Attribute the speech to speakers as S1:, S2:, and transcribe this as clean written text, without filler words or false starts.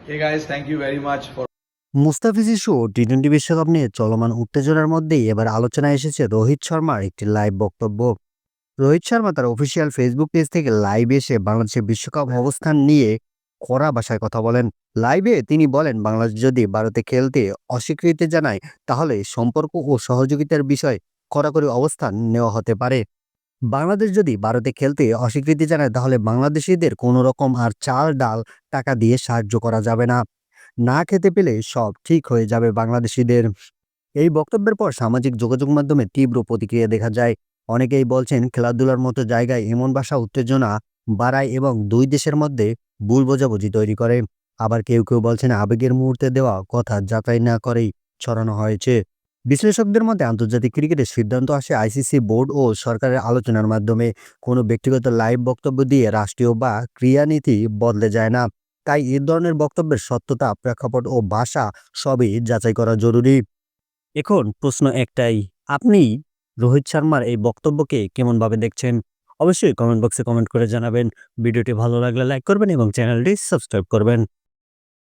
S1: Hey guys, thank you very much for
S2: মুস্তাফিজের show টি-20 বিশ্বকাপ নিয়ে চলমান উত্তেজনার মধ্যেই এবার আলোচনায় এসেছে রোহিত শর্মার একটি লাইভ বক্তব্য। রোহিত শর্মা তার অফিসিয়াল ফেসবুক পেজ থেকে লাইভ এসে বাংলাদেশের বিশ্বকাপ অবস্থান নিয়ে কড়া ভাষায় কথা বলেন। লাইভে তিনি বলেন, বাংলাদেশ যদি ভারতে খেলতে অস্বীকৃতি জানায় তাহলে সম্পর্ক ও সহযোগিতার বিষয়ে কড়াকড়ি অবস্থান নেওয়া হতে পারে। বাংলাদেশ যদি ভারতে খেলতে অস্বীকৃতি জানায় তাহলে বাংলাদেশিদের কোনো রকম আর চাল ডাল টাকা দিয়ে সাহায্য করা যাবে না। না খেতে পেলে সব ঠিক হয়ে যাবে বাংলাদেশিদের। এই বক্তব্যের পর সামাজিক যোগাযোগ মাধ্যমে তীব্র প্রতিক্রিয়া দেখা যায়। অনেকেই বলছেন, খেলাধুলার মতো জায়গায় এমন ভাষা উত্তেজনা বাড়ায় এবং দুই দেশের মধ্যে ভুল বোঝাবুঝি তৈরি করে। আবার কেউ কেউ বলছেন, আবেগের মুহূর্তে দেওয়া কথা যাচাই না করেই ছড়ানো হয়েছে। বিশ্লেষকদের মতে আন্তর্জাতিক ক্রিকেটের সিদ্ধান্ত আসে আইসিসি বোর্ড ও সরকারের আলোচনার মাধ্যমে। কোনো ব্যক্তিগত লাইভ বক্তব্য দিয়ে রাষ্ট্রীয় বা ক্রীড়ানীতি বদলে যায় না। তাই এ ধরনের বক্তব্যের সত্যতা, প্রেক্ষাপট ও ভাষা সবই যাচাই করা জরুরি। এখন প্রশ্ন একটাই, আপনি রোহিত শর্মার এই বক্তব্যকে কেমনভাবে দেখছেন? অবশ্যই কমেন্ট বক্সে কমেন্ট করে জানাবেন। ভিডিওটি ভালো লাগলে লাইক করবেন এবং চ্যানেলটি সাবস্ক্রাইব করবেন।